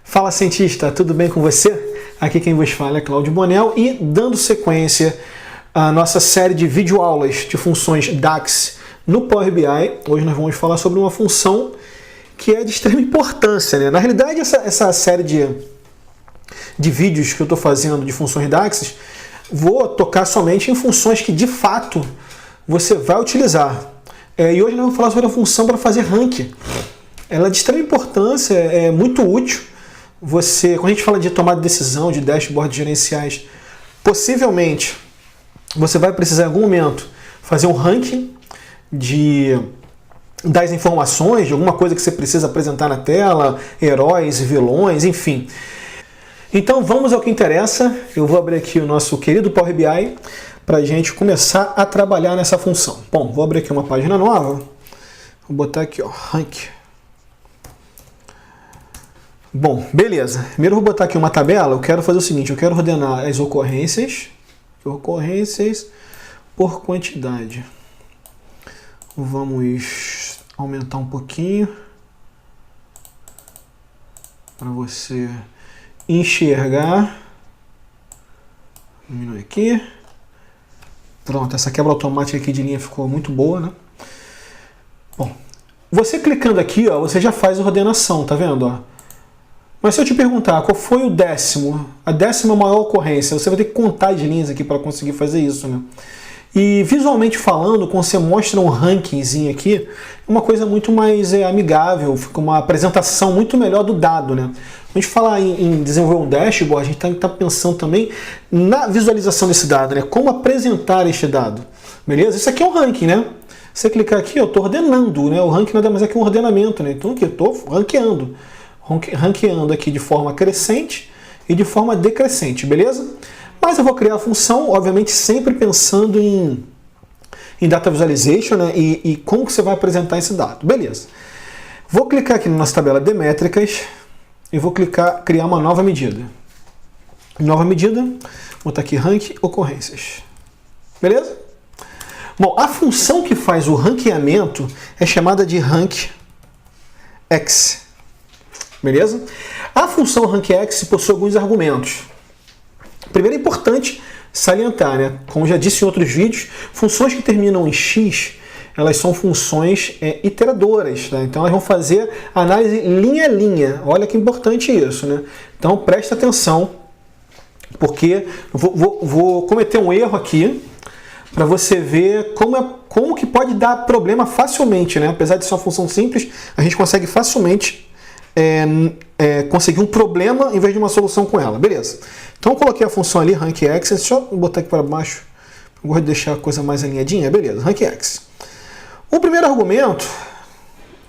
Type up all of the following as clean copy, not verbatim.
Fala, cientista, tudo bem com você? Aqui quem vos fala é Cláudio Bonel e dando sequência à nossa série de videoaulas de funções DAX no Power BI, hoje nós vamos falar sobre uma função que é de extrema importância, né? Na realidade, essa série de vídeos que eu estou fazendo de funções DAX, vou tocar somente em funções que de fato você vai utilizar. E hoje nós vamos falar sobre a função para fazer ranking. Ela é de extrema importância, é muito útil. Quando a gente fala de tomada de decisão, de dashboards gerenciais, possivelmente você vai precisar em algum momento fazer um ranking das informações, de alguma coisa que você precisa apresentar na tela, heróis, vilões, enfim. Então vamos ao que interessa. Eu vou abrir aqui o nosso querido Power BI para a gente começar a trabalhar nessa função. Bom, vou abrir aqui uma página nova. Vou botar aqui, ó, rank. Bom, beleza. Primeiro eu vou botar aqui uma tabela. Eu quero fazer o seguinte, eu quero ordenar as ocorrências por quantidade. Vamos aumentar um pouquinho para você enxergar. Diminuir aqui. Pronto, essa quebra automática aqui de linha ficou muito boa, né? Bom, você clicando aqui, ó, você já faz a ordenação, tá vendo, ó? Mas se eu te perguntar qual foi a décima maior ocorrência, você vai ter que contar as linhas aqui para conseguir fazer isso, né? E visualmente falando, quando você mostra um rankingzinho aqui, é uma coisa muito mais amigável, fica uma apresentação muito melhor do dado, né? Quando a gente fala em desenvolver um dashboard, a gente está pensando também na visualização desse dado, né? Como apresentar este dado, beleza? Isso aqui é um ranking, né? Você clicar aqui, eu estou ordenando, né? O ranking nada mais é que um ordenamento, né? Então aqui eu estou ranqueando aqui de forma crescente e de forma decrescente, beleza? Mas eu vou criar a função, obviamente, sempre pensando em Data Visualization, né? E como que você vai apresentar esse dado, beleza? Vou clicar aqui na nossa tabela de métricas e vou criar uma nova medida. Nova medida, vou botar aqui rank ocorrências, beleza? Bom, a função que faz o ranqueamento é chamada de rankx. Beleza? A função rankx possui alguns argumentos. Primeiro é importante salientar, né? Como já disse em outros vídeos, funções que terminam em x, elas são funções iteradoras, tá? Então elas vão fazer análise linha a linha. Olha que importante isso, né? Então presta atenção, porque eu vou cometer um erro aqui para você ver como que pode dar problema facilmente, né? Apesar de ser uma função simples, a gente consegue facilmente conseguir um problema em vez de uma solução com ela. Beleza. Então eu coloquei a função ali, rankx. Deixa eu botar aqui para baixo. Eu gosto de deixar a coisa mais alinhadinha. Beleza, rankx. O primeiro argumento,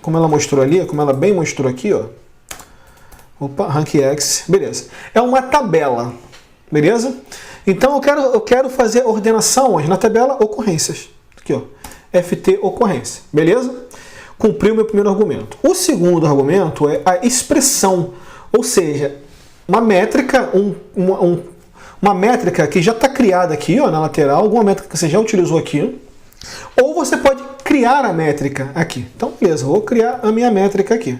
como ela mostrou ali, como ela bem mostrou aqui, ó. Opa, rankx. Beleza. É uma tabela. Beleza? Então eu quero fazer ordenações na tabela ocorrências. Aqui, ó. FT ocorrência. Beleza? Cumpriu o meu primeiro argumento. O segundo argumento é a expressão, ou seja, uma métrica, uma métrica que já está criada aqui, ó, na lateral, alguma métrica que você já utilizou aqui, ou você pode criar a métrica aqui. Então, beleza, vou criar a minha métrica aqui.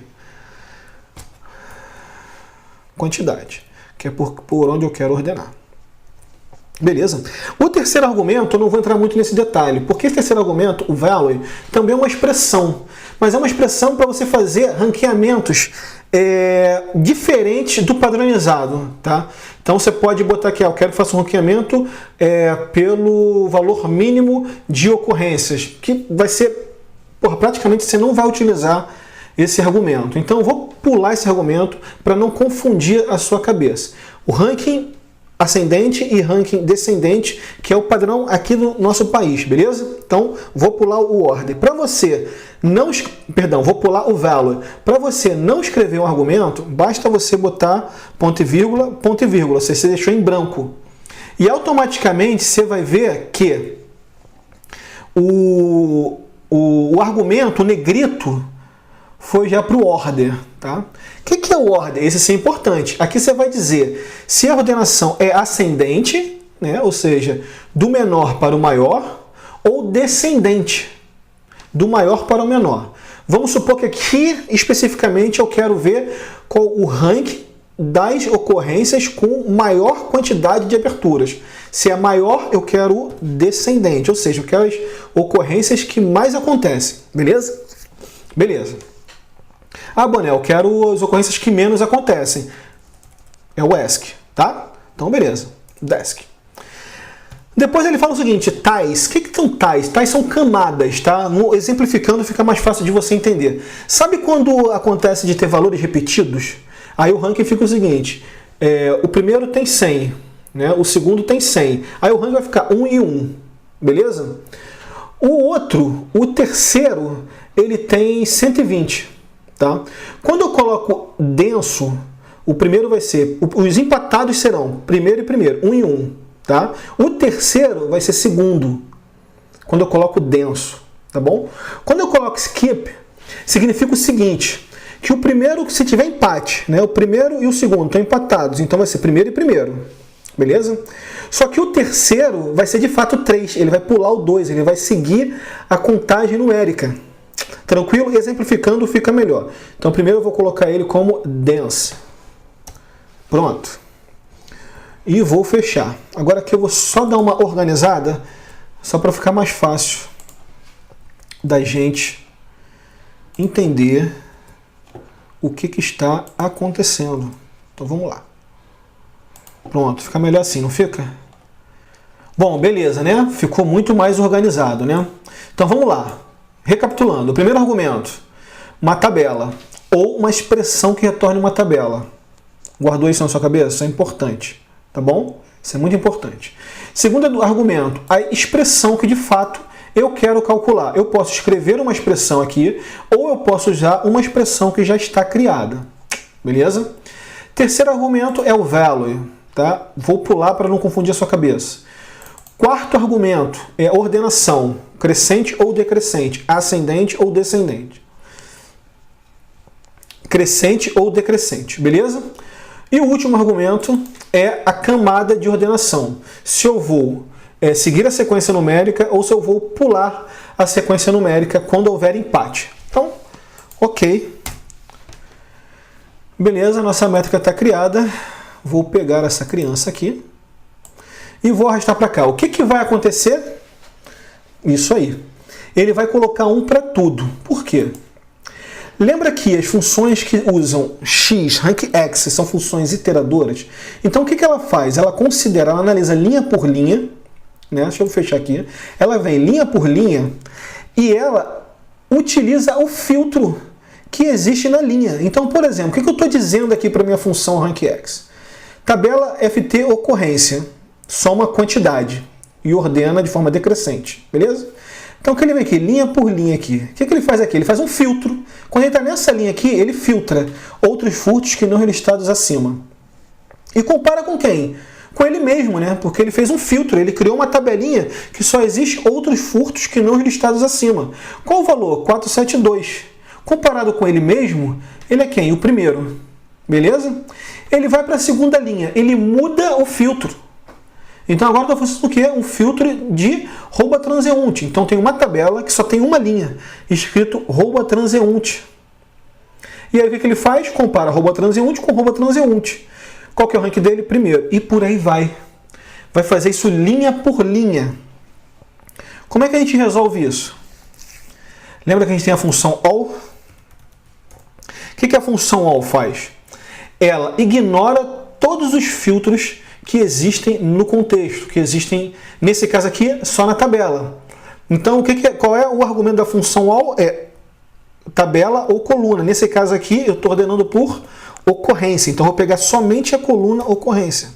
Quantidade, que é por onde eu quero ordenar. Beleza? O terceiro argumento, eu não vou entrar muito nesse detalhe, porque esse terceiro argumento, o value, também é uma expressão. Mas é uma expressão para você fazer ranqueamentos diferentes do padronizado, tá? Então você pode botar aqui, eu quero fazer um ranqueamento pelo valor mínimo de ocorrências, que vai ser, praticamente você não vai utilizar esse argumento. Então eu vou pular esse argumento para não confundir a sua cabeça. O ranking ascendente e ranking descendente, que é o padrão aqui do nosso país, beleza? Então, vou pular o order. Para você não... Perdão, vou pular o value. Para você não escrever um argumento, basta você botar ponto e vírgula, você deixou em branco. E automaticamente você vai ver que o argumento, o negrito, foi já para o order, tá? O que é o order? Esse sim é importante. Aqui você vai dizer se a ordenação é ascendente, né? Ou seja, do menor para o maior, ou descendente, do maior para o menor. Vamos supor que aqui, especificamente, eu quero ver qual o rank das ocorrências com maior quantidade de aberturas. Se é maior, eu quero o descendente, ou seja, eu quero as ocorrências que mais acontecem, beleza? Beleza. Ah, Bonel, eu quero as ocorrências que menos acontecem. É o ESC, tá? Então, beleza. Desk. Depois ele fala o seguinte, tais. O que são tais? Tais são camadas, tá? Exemplificando fica mais fácil de você entender. Sabe quando acontece de ter valores repetidos? Aí o ranking fica o seguinte, o primeiro tem 100, né? O segundo tem 100. Aí o ranking vai ficar 1 e 1, beleza? O terceiro, ele tem 120, tá? Quando eu coloco denso, o primeiro vai ser, os empatados serão primeiro e primeiro, 1 e 1, tá? O terceiro vai ser segundo, quando eu coloco denso, tá bom? Quando eu coloco skip, significa o seguinte, que o primeiro, se tiver empate, né? O primeiro e o segundo estão empatados, então vai ser primeiro e primeiro, beleza? Só que o terceiro vai ser de fato 3, ele vai pular o 2, ele vai seguir a contagem numérica. Tranquilo? Exemplificando fica melhor. Então primeiro eu vou colocar ele como dense. Pronto. E vou fechar. Agora aqui eu vou só dar uma organizada, só para ficar mais fácil da gente entender o que está acontecendo. Então vamos lá. Pronto, fica melhor assim, não fica? Bom, beleza, né? Ficou muito mais organizado, né? Então vamos lá. Recapitulando, o primeiro argumento, uma tabela ou uma expressão que retorne uma tabela. Guardou isso na sua cabeça? Isso é importante, tá bom? Isso é muito importante. Segundo argumento, a expressão que de fato eu quero calcular. Eu posso escrever uma expressão aqui ou eu posso usar uma expressão que já está criada, beleza? Terceiro argumento é o value, tá? Vou pular para não confundir a sua cabeça. Quarto argumento é ordenação, crescente ou decrescente, ascendente ou descendente. Crescente ou decrescente, beleza? E o último argumento é a camada de ordenação. Se eu vou seguir a sequência numérica ou se eu vou pular a sequência numérica quando houver empate. Então, ok. Beleza, nossa métrica está criada. Vou pegar essa criança aqui e vou arrastar para cá. O que vai acontecer? Isso aí. Ele vai colocar 1 para tudo. Por quê? Lembra que as funções que usam x, rank x, são funções iteradoras? Então o que ela faz? Ela considera, ela analisa linha por linha, né? Deixa eu fechar aqui. Ela vem linha por linha e ela utiliza o filtro que existe na linha. Então, por exemplo, o que eu estou dizendo aqui para a minha função rank x? Tabela ft ocorrência, soma quantidade e ordena de forma decrescente, beleza? Então, o que ele vem aqui? Linha por linha aqui. O que ele faz aqui? Ele faz um filtro. Quando ele está nessa linha aqui, ele filtra outros furtos que não listados acima. E compara com quem? Com ele mesmo, né? Porque ele fez um filtro, ele criou uma tabelinha que só existe outros furtos que não listados acima. Qual o valor? 472. Comparado com ele mesmo, ele é quem? O primeiro. Beleza? Ele vai para a segunda linha, ele muda o filtro. Então agora eu estou fazendo o quê? Um filtro de rouba transeunte. Então tem uma tabela que só tem uma linha, escrito rouba transeunte. E aí o que ele faz? Compara rouba transeunte com rouba transeunte. Qual que é o rank dele? Primeiro. E por aí vai. Vai fazer isso linha por linha. Como é que a gente resolve isso? Lembra que a gente tem a função all? O que a função all faz? Ela ignora todos os filtros que existem no contexto, que existem, nesse caso aqui, só na tabela. Então, qual é o argumento da função all? É tabela ou coluna. Nesse caso aqui, eu estou ordenando por ocorrência. Então, eu vou pegar somente a coluna ocorrência.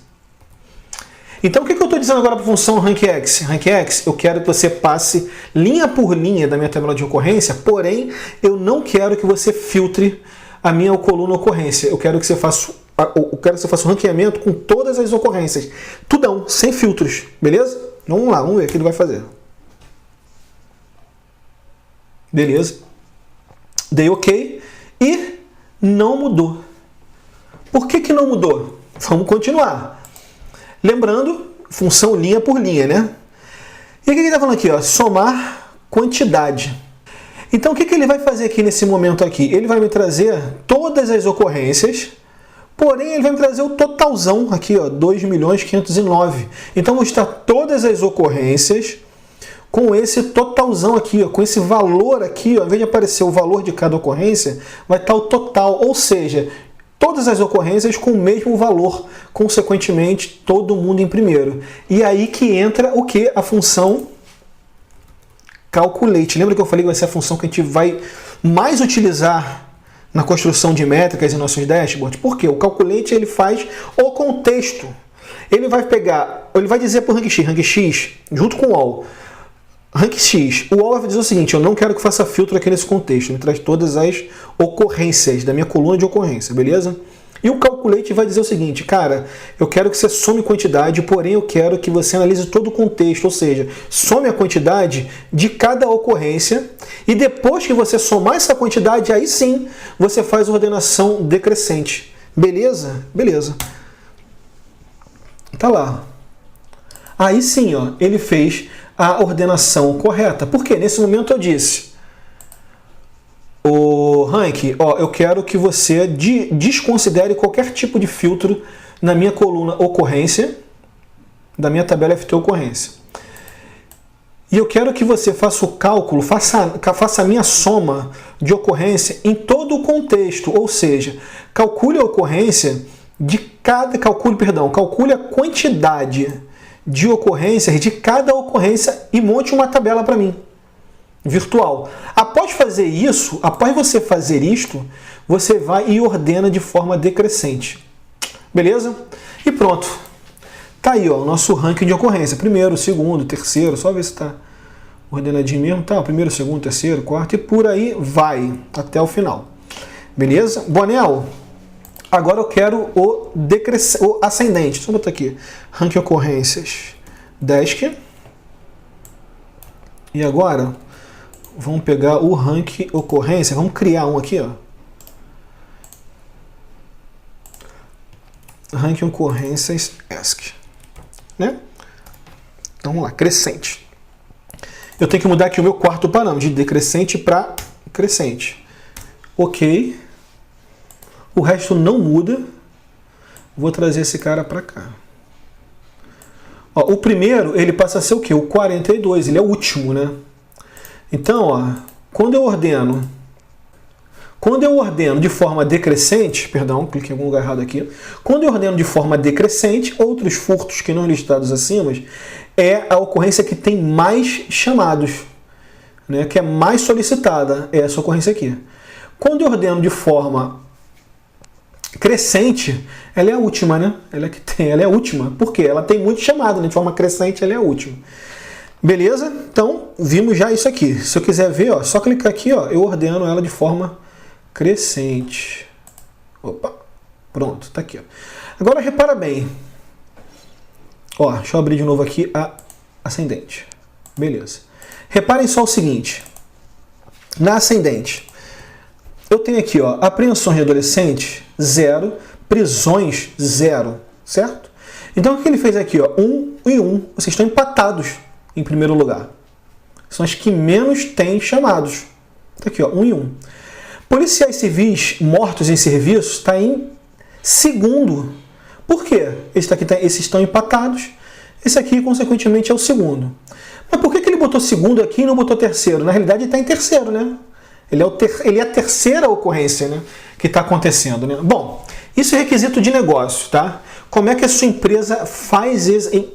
Então, o que eu estou dizendo agora para a função rankx? Rankx, eu quero que você passe linha por linha da minha tabela de ocorrência, porém, eu não quero que você filtre a minha coluna ocorrência. Eu quero que você faça um ranqueamento com todas as ocorrências. Tudão, sem filtros. Beleza? Vamos lá, vamos ver o que ele vai fazer. Beleza. Dei ok. E não mudou. Por que não mudou? Vamos continuar. Lembrando, função linha por linha, né? E o que ele está falando aqui? Ó? Somar quantidade. Então o que ele vai fazer aqui nesse momento aqui? Ele vai me trazer todas as ocorrências Porém, ele vai me trazer o totalzão aqui, ó, 2.509.000. Então, vou estar todas as ocorrências com esse totalzão aqui, ó, com esse valor aqui, ó, ao invés de aparecer o valor de cada ocorrência, vai estar o total, ou seja, todas as ocorrências com o mesmo valor, consequentemente, todo mundo em primeiro. E aí que entra o que? A função calculate. Lembra que eu falei que vai ser a função que a gente vai mais utilizar na construção de métricas em nossos dashboards? Por quê? O calculate ele faz o contexto. Ele vai pegar, ele vai dizer para o rank X, junto com o all, rank X, o all vai dizer o seguinte: eu não quero que faça filtro aqui nesse contexto, me traz todas as ocorrências da minha coluna de ocorrência, beleza? E o calculate vai dizer o seguinte: cara, eu quero que você some quantidade, porém eu quero que você analise todo o contexto, ou seja, some a quantidade de cada ocorrência e depois que você somar essa quantidade, aí sim você faz ordenação decrescente. Beleza? Beleza. Tá lá. Aí sim, ó, ele fez a ordenação correta. Porque nesse momento eu disse: o rank, ó, eu quero que você desconsidere qualquer tipo de filtro na minha coluna ocorrência, da minha tabela FT ocorrência. E eu quero que você faça o cálculo, faça a minha soma de ocorrência em todo o contexto, ou seja, calcule a ocorrência de cada, calcule a quantidade de ocorrências de cada ocorrência e monte uma tabela para mim, virtual. Após fazer isso, após você fazer isto, você vai e ordena de forma decrescente. Beleza? E pronto. Tá aí, ó, o nosso ranking de ocorrência. Primeiro, segundo, terceiro, só ver se tá ordenadinho mesmo. Tá, primeiro, segundo, terceiro, quarto e por aí vai até o final. Beleza? Bonel, agora eu quero o ascendente. Deixa eu botar aqui. Ranking ocorrências. Desk. E agora vamos pegar o ranking ocorrência. Vamos criar um aqui, ó. Ranking ocorrências ESC. Né? Então vamos lá. Crescente. Eu tenho que mudar aqui o meu quarto parâmetro. De decrescente para crescente. Ok. O resto não muda. Vou trazer esse cara para cá. Ó, o primeiro, ele passa a ser o quê? O 42. Ele é o último, né? Então, ó, quando eu ordeno de forma decrescente, perdão, cliquei em algum lugar errado aqui. Quando eu ordeno de forma decrescente, outros furtos que não listados acima, é a ocorrência que tem mais chamados, né? Que é mais solicitada, é essa ocorrência aqui. Quando eu ordeno de forma crescente, ela é a última, né? Ela é a última. Por quê? Ela tem muito chamado, né? De forma crescente, ela é a última. Beleza? Então, vimos já isso aqui. Se eu quiser ver, ó, só clicar aqui, ó, eu ordeno ela de forma crescente. Opa, pronto, tá aqui, ó. Agora, repara bem. Ó, deixa eu abrir de novo aqui a ascendente. Beleza. Reparem só o seguinte. Na ascendente, eu tenho aqui, ó, apreensões de adolescente, 0, prisões, 0, certo? Então, o que ele fez aqui, ó, 1 e 1, vocês estão empatados em primeiro lugar. São as que menos têm chamados. Tá aqui, ó, 1 e 1. Policiais civis mortos em serviço está em segundo. Por quê? Esses estão empatados. Esse aqui, consequentemente, é o segundo. Mas por que ele botou segundo aqui e não botou terceiro? Na realidade, ele está em terceiro, né? Ele é a terceira ocorrência, né, que está acontecendo, né? Bom, isso é requisito de negócio, tá? Como é que a sua empresa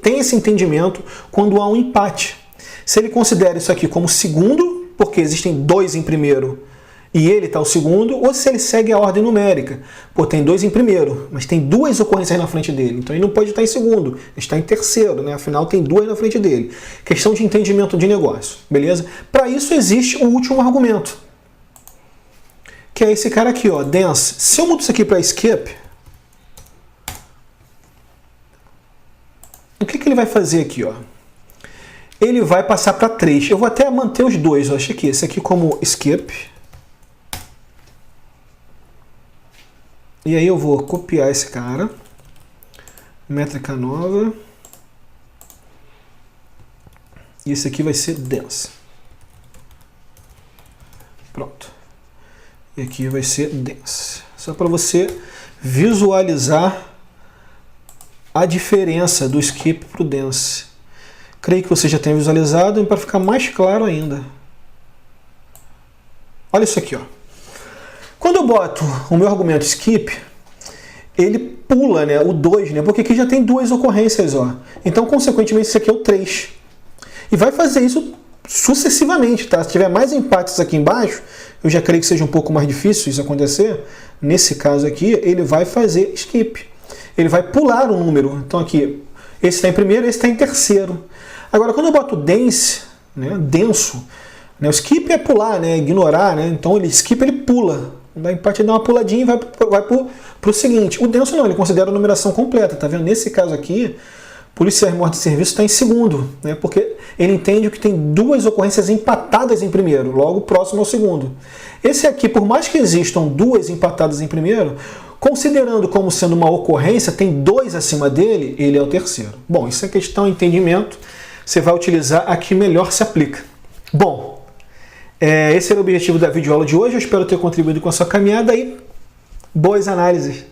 tem esse entendimento quando há um empate? Se ele considera isso aqui como segundo, porque existem 2 em primeiro e ele está o segundo, ou se ele segue a ordem numérica. Pô, tem 2 em primeiro, mas tem 2 ocorrências na frente dele, então ele não pode estar em segundo, ele está em terceiro, né? Afinal tem 2 na frente dele. Questão de entendimento de negócio, beleza? Para isso existe o último argumento, que é esse cara aqui, ó, dense. Se eu mudo isso aqui para skip, o que ele vai fazer aqui, ó? Ele vai passar para 3. Eu vou até manter os dois, ó. Achei aqui, esse aqui como skip. E aí eu vou copiar esse cara. Métrica nova. E esse aqui vai ser dense. Pronto. E aqui vai ser dense. Só para você visualizar a diferença do skip para o dense. Creio que você já tenha visualizado, e para ficar mais claro ainda. Olha isso aqui, ó. Quando eu boto o meu argumento skip, ele pula, né, o 2, né, porque aqui já tem duas ocorrências, ó. Então, consequentemente, isso aqui é o 3. E vai fazer isso sucessivamente, tá? Se tiver mais empates aqui embaixo, eu já creio que seja um pouco mais difícil isso acontecer. Nesse caso aqui, ele vai fazer skip. Ele vai pular um número. Então aqui, esse está em primeiro, esse está em terceiro. Agora, quando eu boto dense, né, denso, né, o skip é pular, né, ignorar, né, então ele skip, ele pula. Dá empate, ele dá uma puladinha e vai para o seguinte. O denso não, ele considera a numeração completa, tá vendo? Nesse caso aqui, policiais mortos de serviço está em segundo, né, porque ele entende que tem duas ocorrências empatadas em primeiro, logo próximo ao segundo. Esse aqui, por mais que existam duas empatadas em primeiro, considerando como sendo uma ocorrência, tem 2 acima dele, ele é o terceiro. Bom, isso é questão de entendimento, você vai utilizar a que melhor se aplica. Bom, esse era o objetivo da videoaula de hoje, eu espero ter contribuído com a sua caminhada e boas análises.